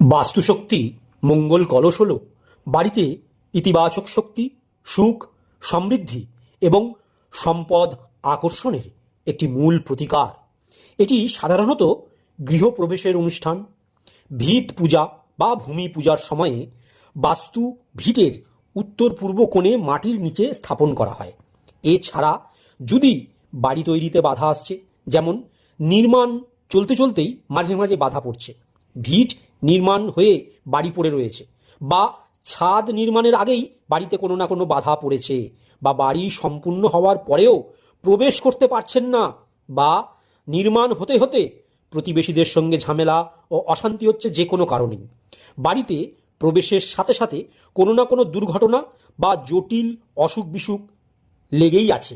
বাস্তুশক্তি মঙ্গল কলস হল বাড়িতে ইতিবাচক শক্তি, সুখ, সমৃদ্ধি এবং সম্পদ আকর্ষণের একটি মূল প্রতিকার। এটি সাধারণত গৃহপ্রবেশের অনুষ্ঠান, ভিত পূজা বা ভূমি পূজার সময়ে বাস্তু ভিটের উত্তর পূর্ব কোণে মাটির নিচে স্থাপন করা হয়। এছাড়া যদি বাড়ি তৈরিতে বাধা আসছে, যেমন নির্মাণ চলতে চলতেই মাঝে মাঝে বাধা পড়ছে, ভিট নির্মাণ হয়ে বাড়ি পড়ে রয়েছে, বা ছাদ নির্মাণের আগেই বাড়িতে কোনো না কোনো বাধা পড়েছে, বা বাড়ি সম্পূর্ণ হওয়ার পরেও প্রবেশ করতে পারছেন না, বা নির্মাণ হতে হতে প্রতিবেশীদের সঙ্গে ঝামেলা ও অশান্তি হচ্ছে যে কোনো কারণেই, বাড়িতে প্রবেশের সাথে সাথে কোনো না কোনো দুর্ঘটনা বা জটিল অসুখ বিসুখ লেগেই আছে।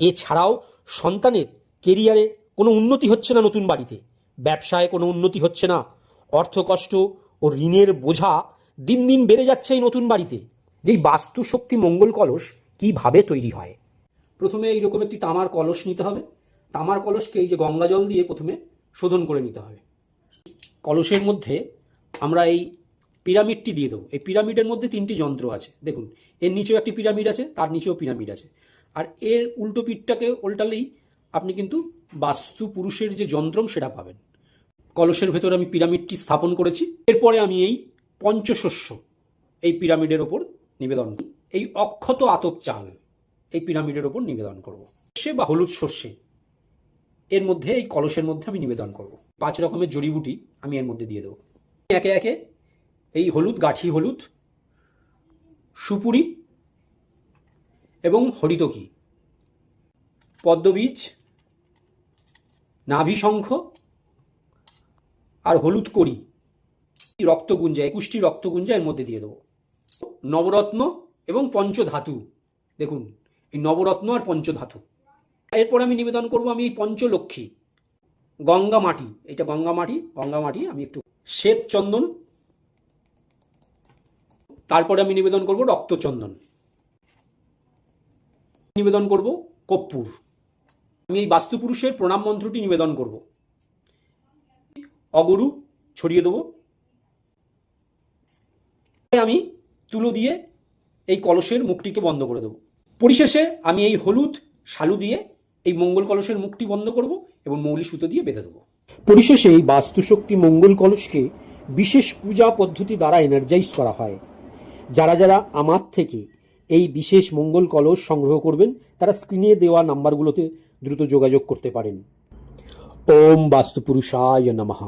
এছাড়াও সন্তানের কেরিয়ারে কোনো উন্নতি হচ্ছে না, নতুন বাড়িতে ব্যবসায় কোনো উন্নতি হচ্ছে না, অর্থকষ্ট ও ঋণের বোঝা দিন দিন বেড়ে যাচ্ছে এই নতুন বাড়িতে। যেই বাস্তু শক্তি মঙ্গল কলস কিভাবে তৈরি হয়? প্রথমে এইরকম একটি তামার কলস নিতে হবে। তামার কলসকে এই যে গঙ্গা জল দিয়ে প্রথমে শোধন করে নিতে হবে। কলসের মধ্যে আমরা এই পিরামিডটি দিয়ে দেবো। এই পিরামিডের মধ্যে তিনটি যন্ত্র আছে, দেখুন এর নিচেও একটি পিরামিড আছে, তার নিচেও পিরামিড আছে, আর এর উল্টো পিঠটাকে উল্টালেই আপনি কিন্তু বাস্তু পুরুষের যে যন্ত্রম সেটা পাবেন। কলসের ভেতরে আমি পিরামিডটি স্থাপন করেছি। এরপরে আমি এই পঞ্চশস্য এই পিরামিডের ওপর নিবেদন, এই অক্ষত আতপ চাল এই পিরামিডের ওপর নিবেদন করব। সে বা হলুদ সর্ষে এর মধ্যে এই কলসের মধ্যে আমি নিবেদন করব। 5 রকমের জড়িবুটি আমি এর মধ্যে দিয়ে দেবো। একে একে এই হলুদ, গাঠি হলুদ, সুপুরি এবং হরিতকি, পদ্মবীজ, নাভিশঙ্খ আর হলুদ কড়ি, রক্তগুঞ্জা 21টি রক্তগুঞ্জা এর মধ্যে দিয়ে দেবো। নবরত্ন এবং পঞ্চধাতু, দেখুন এই নবরত্ন আর পঞ্চধাতু। এরপর আমি নিবেদন করব আমি এই পঞ্চলক্ষ্মী, গঙ্গা মাটি, এটা গঙ্গা মাটি আমি একটু শ্বেত চন্দন, তারপরে আমি নিবেদন করব রক্তচন্দন, নিবেদন করব কর্পূর। আমি এই বাস্তুপুরুষের প্রণাম মন্ত্রটি নিবেদন করব। অগরু ছড়িয়ে দেবো। আমি তুলো দিয়ে এই কলসের মুখটিকে বন্ধ করে দেবো। পরিশেষে আমি এই হলুদ শালু দিয়ে এই মঙ্গল কলসের মুখটি বন্ধ করব এবং মৌলি সুতো দিয়ে বেঁধে দেবো। পরিশেষে এই বাস্তুশক্তি মঙ্গল কলসকে বিশেষ পূজা পদ্ধতি দ্বারা এনার্জাইজ করা হয়। যারা যারা আমার থেকে এই বিশেষ মঙ্গল কলস সংগ্রহ করবেন তারা স্ক্রিনে দেওয়া নাম্বারগুলোতে দ্রুত যোগাযোগ করতে পারেন। ওম বাস্তুপুরুষায় নমঃ।